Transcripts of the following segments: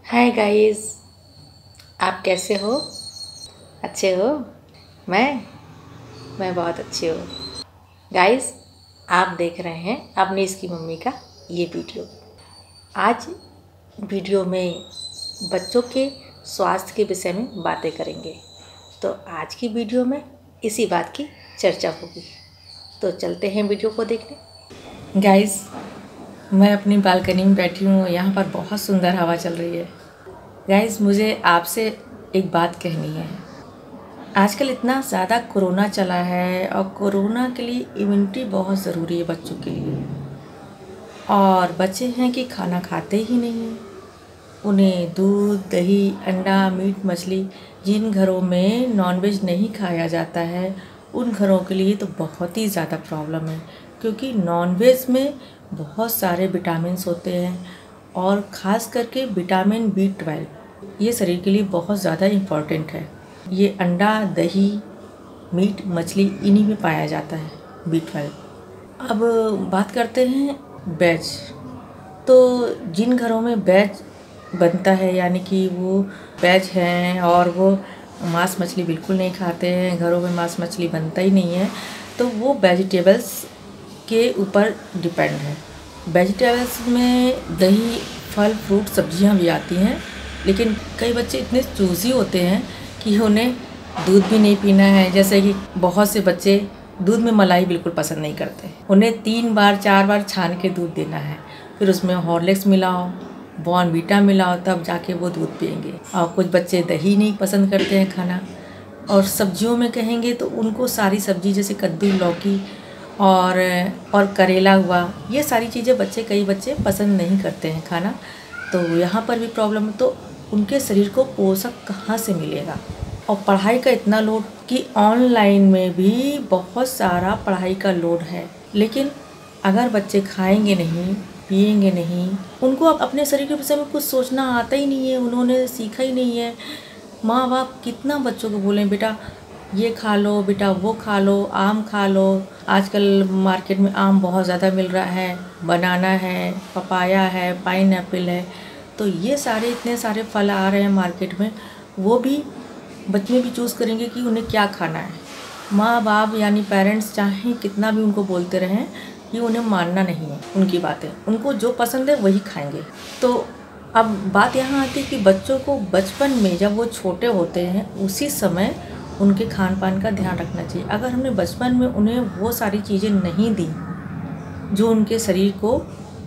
Hi guys, आप कैसे हो? अच्छे हो? मैं बहुत अच्छी हूँ। गाइस, आप देख रहे हैं अपनी इसकी मम्मी का ये वीडियो। आज वीडियो में बच्चों के स्वास्थ्य के विषय में बातें करेंगे। तो आज की वीडियो में इसी बात की चर्चा होगी। तो चलते हैं वीडियो को देखने। गाइस, मैं अपनी बालकनी में बैठी हूँ। यहाँ पर बहुत सुंदर हवा चल रही है। गाइस, मुझे आपसे एक बात कहनी है। आजकल इतना ज़्यादा कोरोना चला है और कोरोना के लिए इम्यूनिटी बहुत ज़रूरी है बच्चों के लिए। और बच्चे हैं कि खाना खाते ही नहीं हैं। उन्हें दूध, दही, अंडा, मीट, मछली, जिन घरों में नॉनवेज नहीं खाया जाता है उन घरों के लिए तो बहुत ही ज़्यादा प्रॉब्लम है, क्योंकि नॉनवेज में बहुत सारे विटामिन्स होते हैं और ख़ास करके विटामिन B12 ये शरीर के लिए बहुत ज़्यादा इम्पॉर्टेंट है। ये अंडा, दही, मीट, मछली इन्हीं में पाया जाता है B12। अब बात करते हैं वेज। तो जिन घरों में वेज बनता है, यानी कि वो वेज हैं और वो मांस मछली बिल्कुल नहीं खाते हैं, घरों में मांस मछली बनता ही नहीं है, तो वो वेजिटेबल्स के ऊपर डिपेंड है। वेजिटेबल्स में दही, फल, फ्रूट, सब्जियां भी आती हैं, लेकिन कई बच्चे इतने चूज़ी होते हैं कि उन्हें दूध भी नहीं पीना है। जैसे कि बहुत से बच्चे दूध में मलाई बिल्कुल पसंद नहीं करते। उन्हें 3 बार 4 बार छान के दूध देना है, फिर उसमें हॉर्लिक्स मिलाओ, बॉर्नवीटा मिलाओ, तब जाके वो दूध पिएंगे। और कुछ बच्चे दही नहीं पसंद करते हैं खाना। और सब्जियों में कहेंगे तो उनको सारी सब्जी जैसे कद्दू, लौकी और करेला हुआ, ये सारी चीज़ें कई बच्चे पसंद नहीं करते हैं खाना। तो यहाँ पर भी प्रॉब्लम है। तो उनके शरीर को पोषक कहाँ से मिलेगा? और पढ़ाई का इतना लोड कि ऑनलाइन में भी बहुत सारा पढ़ाई का लोड है, लेकिन अगर बच्चे खाएंगे नहीं, पिएंगे नहीं, उनको अब अपने शरीर के विषय में कुछ सोचना आता ही नहीं है, उन्होंने सीखा ही नहीं है। माँ बाप कितना बच्चों को बोलें, बेटा ये खा लो, बेटा वो खा लो, आम खा लो। आजकल मार्केट में आम बहुत ज़्यादा मिल रहा है, बनाना है, पपाया है, पाइनएप्पल है। तो ये सारे इतने सारे फल आ रहे हैं मार्केट में, वो भी बच्चे भी चूज़ करेंगे कि उन्हें क्या खाना है। माँ बाप यानी पेरेंट्स चाहे कितना भी उनको बोलते रहें कि उन्हें मानना नहीं है उनकी बातें, उनको जो पसंद है वही खाएंगे। तो अब बात यहाँ आती है कि बच्चों को बचपन में जब वो छोटे होते हैं उसी समय उनके खान पान का ध्यान रखना चाहिए। अगर हमने बचपन में उन्हें वो सारी चीज़ें नहीं दी जो उनके शरीर को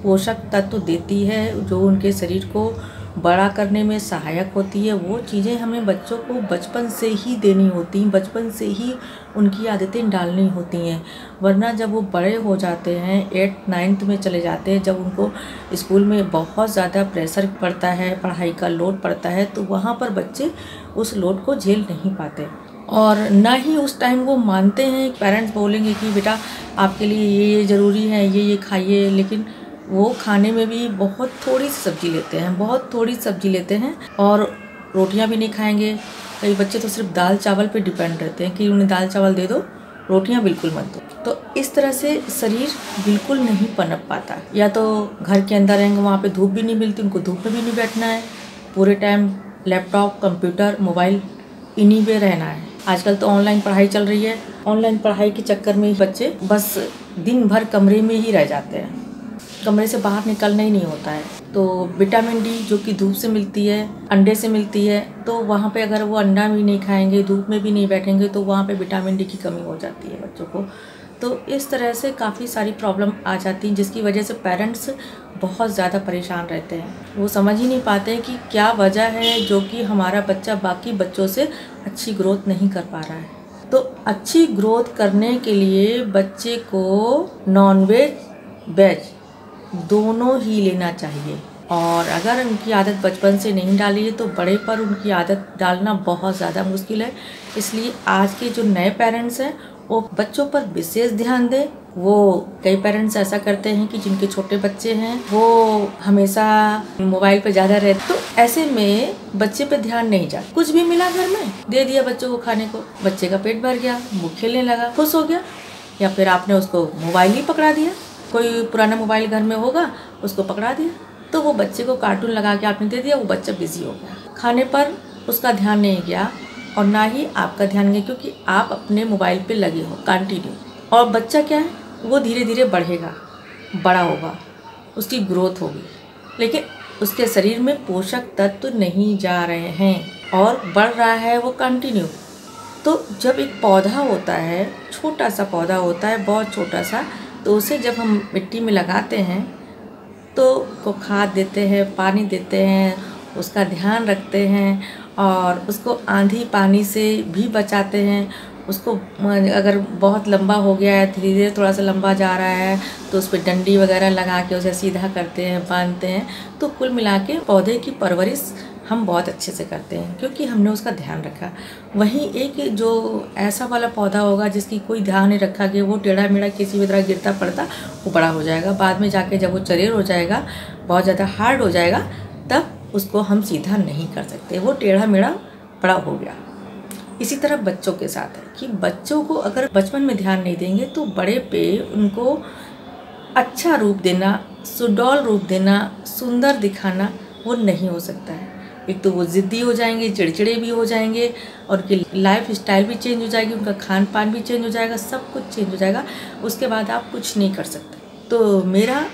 पोषक तत्व देती है, जो उनके शरीर को बड़ा करने में सहायक होती है, वो चीज़ें हमें बच्चों को बचपन से ही देनी होती हैं, बचपन से ही उनकी आदतें डालनी होती हैं। वरना जब वो बड़े हो जाते हैं, 8th 9th में चले जाते हैं, जब उनको स्कूल में बहुत ज़्यादा प्रेशर पड़ता है, पढ़ाई का लोड पड़ता है, तो वहाँ पर बच्चे उस लोड को झेल नहीं पाते और ना ही उस टाइम वो मानते हैं। पेरेंट्स बोलेंगे कि बेटा आपके लिए ये ज़रूरी है, ये खाइए, लेकिन वो खाने में भी बहुत थोड़ी सी सब्ज़ी लेते हैं, बहुत थोड़ी सब्ज़ी लेते हैं और रोटियां भी नहीं खाएंगे। कई बच्चे तो सिर्फ दाल चावल पे डिपेंड रहते हैं कि उन्हें दाल चावल दे दो, रोटियां बिल्कुल मत दो। तो इस तरह से शरीर बिल्कुल नहीं पनप पाता। या तो घर के अंदर रहेंगे, वहाँ पे धूप भी नहीं मिलती, उनको धूप में भी नहीं बैठना है, पूरे टाइम लैपटॉप, कंप्यूटर, मोबाइल इन्हीं पे रहना है। आजकल तो ऑनलाइन पढ़ाई चल रही है, ऑनलाइन पढ़ाई के चक्कर में बच्चे बस दिन भर कमरे में ही रह जाते हैं, कमरे से बाहर निकलना ही नहीं होता है। तो विटामिन डी जो कि धूप से मिलती है, अंडे से मिलती है, तो वहाँ पे अगर वो अंडा भी नहीं खाएंगे, धूप में भी नहीं बैठेंगे, तो वहाँ पे विटामिन डी की कमी हो जाती है बच्चों को। तो इस तरह से काफ़ी सारी प्रॉब्लम आ जाती हैं, जिसकी वजह से पेरेंट्स बहुत ज़्यादा परेशान रहते हैं। वो समझ ही नहीं पाते हैं कि क्या वजह है जो कि हमारा बच्चा बाकी बच्चों से अच्छी ग्रोथ नहीं कर पा रहा है। तो अच्छी ग्रोथ करने के लिए बच्चे को नॉनवेज, वेज दोनों ही लेना चाहिए। और अगर उनकी आदत बचपन से नहीं डाली है तो बड़े पर उनकी आदत डालना बहुत ज़्यादा मुश्किल है। इसलिए आज के जो नए पेरेंट्स हैं वो बच्चों पर विशेष ध्यान दें। वो कई पेरेंट्स ऐसा करते हैं कि जिनके छोटे बच्चे हैं वो हमेशा मोबाइल पे ज़्यादा रहते, तो ऐसे में बच्चे पे ध्यान नहीं जाता। कुछ भी मिला घर में दे दिया बच्चों को खाने को, बच्चे का पेट भर गया, वो खेलने लगा, खुश हो गया। या फिर आपने उसको मोबाइल ही पकड़ा दिया, कोई पुराना मोबाइल घर में होगा उसको पकड़ा दिया, तो वो बच्चे को कार्टून लगा के आपने दे दिया, वो बच्चा बिजी हो गया, खाने पर उसका ध्यान नहीं गया और ना ही आपका ध्यान गया, क्योंकि आप अपने मोबाइल पे लगे हो कंटिन्यू। और बच्चा क्या है, वो धीरे धीरे बढ़ेगा, बड़ा होगा, उसकी ग्रोथ होगी, लेकिन उसके शरीर में पोषक तत्व नहीं जा रहे हैं और बढ़ रहा है वो कंटिन्यू। तो जब एक पौधा होता है, छोटा सा पौधा होता है, बहुत छोटा सा, तो उसे जब हम मिट्टी में लगाते हैं तो उसको खाद देते हैं, पानी देते हैं, उसका ध्यान रखते हैं और उसको आंधी पानी से भी बचाते हैं। उसको अगर बहुत लंबा हो गया है, धीरे धीरे थोड़ा सा लंबा जा रहा है, तो उस पर डंडी वगैरह लगा के उसे सीधा करते हैं, बांधते हैं। तो कुल मिला के पौधे की परवरिश हम बहुत अच्छे से करते हैं, क्योंकि हमने उसका ध्यान रखा। वहीं एक जो ऐसा वाला पौधा होगा जिसकी कोई ध्यान नहीं रखा कि वो टेढ़ा मेढ़ा किसी भी तरह गिरता पड़ता, वो बड़ा हो जाएगा। बाद में जाके जब वो चरेर हो जाएगा, बहुत ज़्यादा हार्ड हो जाएगा, तब उसको हम सीधा नहीं कर सकते, वो टेढ़ा मेढ़ा बड़ा हो गया। इसी तरह बच्चों के साथ है कि बच्चों को अगर बचपन में ध्यान नहीं देंगे तो बड़े पे उनको अच्छा रूप देना, सुडौल रूप देना, सुंदर दिखाना वो नहीं हो सकता है। एक तो वो ज़िद्दी हो जाएंगे, चिड़चिड़े भी हो जाएंगे और उनकी लाइफ स्टाइल भी चेंज हो जाएगी, उनका खान पान भी चेंज हो जाएगा, सब कुछ चेंज हो जाएगा। उसके बाद आप कुछ नहीं कर सकते। तो मेरा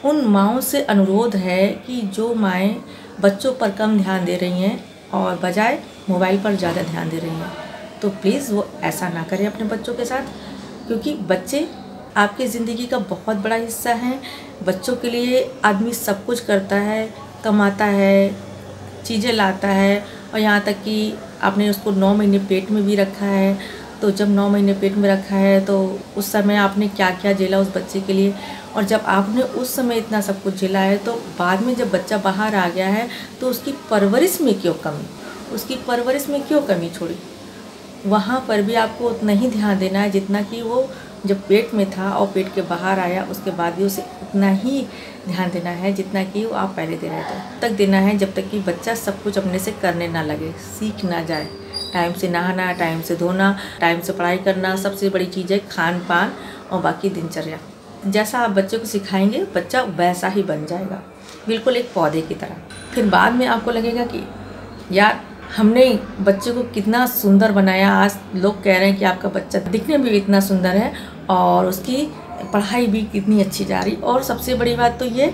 उन माँओं से अनुरोध है कि जो माएँ बच्चों पर कम ध्यान दे रही हैं और बजाय मोबाइल पर ज़्यादा ध्यान दे रही हैं, तो प्लीज़ वो ऐसा ना करें अपने बच्चों के साथ, क्योंकि बच्चे आपकी ज़िंदगी का बहुत बड़ा हिस्सा हैं। बच्चों के लिए आदमी सब कुछ करता है, कमाता है, चीज़ें लाता है, और यहाँ तक कि आपने उसको 9 महीने पेट में भी रखा है। तो जब 9 महीने पेट में रखा है तो उस समय आपने क्या क्या झेला उस बच्चे के लिए, और जब आपने उस समय इतना सब कुछ झेला है तो बाद में जब बच्चा बाहर आ गया है तो उसकी परवरिश में क्यों कमी, उसकी परवरिश में क्यों कमी छोड़ी। वहाँ पर भी आपको उतना ही ध्यान देना है जितना कि वो जब पेट में था और पेट के बाहर आया उसके बाद भी उसे उतना ही ध्यान देना है जितना कि वो आप पहले दे रहे थे। तक देना है जब तक कि बच्चा सब कुछ अपने से करने ना लगे, सीख ना जाए। टाइम से नहाना, टाइम से धोना, टाइम से पढ़ाई करना, सबसे बड़ी चीज़ है खान पान और बाकी दिनचर्या। जैसा आप बच्चे को सिखाएंगे बच्चा वैसा ही बन जाएगा, बिल्कुल एक पौधे की तरह। फिर बाद में आपको लगेगा कि यार हमने बच्चे को कितना सुंदर बनाया। आज लोग कह रहे हैं कि आपका बच्चा दिखने में भी इतना सुंदर है और उसकी पढ़ाई भी कितनी अच्छी जा रही, और सबसे बड़ी बात तो ये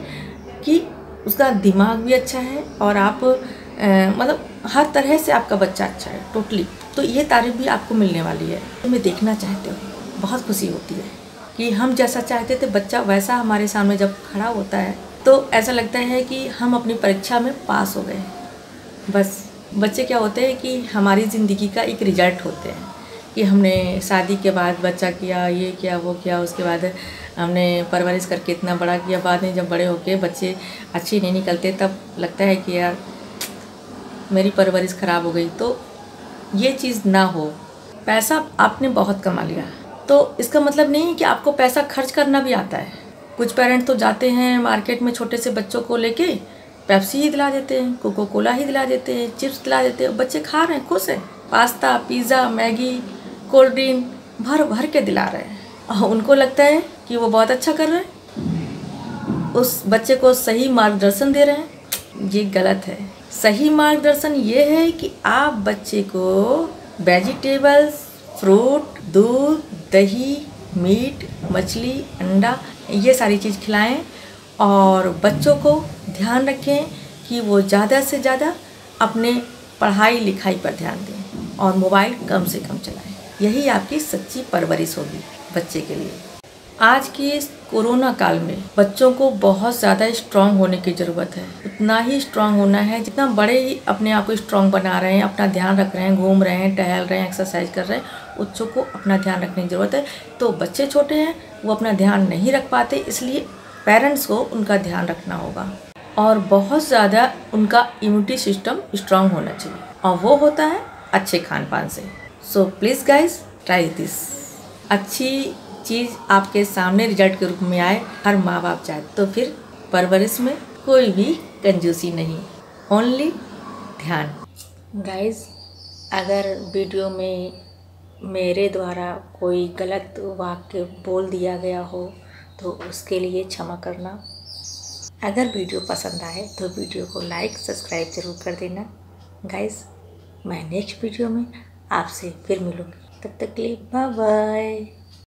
कि उसका दिमाग भी अच्छा है और आप मतलब हर तरह से आपका बच्चा अच्छा है टोटली। तो ये तारीफ भी आपको मिलने वाली है। तुम्हें देखना चाहते हो, बहुत खुशी होती है कि हम जैसा चाहते थे बच्चा वैसा हमारे सामने जब खड़ा होता है तो ऐसा लगता है कि हम अपनी परीक्षा में पास हो गए। बस बच्चे क्या होते हैं कि हमारी ज़िंदगी का एक रिजल्ट होते हैं कि हमने शादी के बाद बच्चा किया, ये किया, वो किया, उसके बाद हमने परवरिश करके इतना बड़ा किया, बाद में जब बड़े होके बच्चे अच्छे नहीं निकलते तब लगता है कि यार मेरी परवरिश ख़राब हो गई। तो ये चीज़ ना हो। पैसा आपने बहुत कमा लिया तो इसका मतलब नहीं है कि आपको पैसा खर्च करना भी आता है। कुछ पेरेंट्स तो जाते हैं मार्केट में छोटे से बच्चों को लेके पेप्सी ही दिला देते हैं, कोको कोला ही दिला देते हैं, चिप्स दिला देते हैं, बच्चे खा रहे हैं, खुश हैं। Pasta, pizza, Maggi, cold drink भर भर के दिला रहे हैं और उनको लगता है कि वो बहुत अच्छा कर रहे हैं, उस बच्चे को सही मार्गदर्शन दे रहे हैं। ये गलत है। सही मार्गदर्शन ये है कि आप बच्चे को वेजिटेबल्स, फ्रूट, दूध, दही, मीट, मछली, अंडा ये सारी चीज़ खिलाएं और बच्चों को ध्यान रखें कि वो ज़्यादा से ज़्यादा अपने पढ़ाई लिखाई पर ध्यान दें और मोबाइल कम से कम चलाएं। यही आपकी सच्ची परवरिश होगी बच्चे के लिए। आज के इस कोरोना काल में बच्चों को बहुत ज़्यादा स्ट्रांग होने की ज़रूरत है। उतना ही स्ट्रांग होना है जितना बड़े ही अपने आप को स्ट्रांग बना रहे हैं, अपना ध्यान रख रहे हैं, घूम रहे हैं, टहल रहे हैं, एक्सरसाइज कर रहे हैं। बच्चों को अपना ध्यान रखने की ज़रूरत है। तो बच्चे छोटे हैं, वो अपना ध्यान नहीं रख पाते, इसलिए पेरेंट्स को उनका ध्यान रखना होगा और बहुत ज़्यादा उनका इम्यूनिटी सिस्टम स्ट्रांग होना चाहिए और वो होता है अच्छे खान पान से। So please guys try this. अच्छी चीज़ आपके सामने रिजल्ट के रूप में आए, हर माँ बाप चाहे तो फिर परवरिश में कोई भी कंजूसी नहीं, ओनली ध्यान। गाइज अगर वीडियो में मेरे द्वारा कोई गलत वाक्य बोल दिया गया हो तो उसके लिए क्षमा करना। अगर वीडियो पसंद आए तो वीडियो को लाइक सब्सक्राइब ज़रूर कर देना गाइस। मैं नेक्स्ट वीडियो में आपसे फिर मिलूँगी, तब तक के लिए बाय बाय।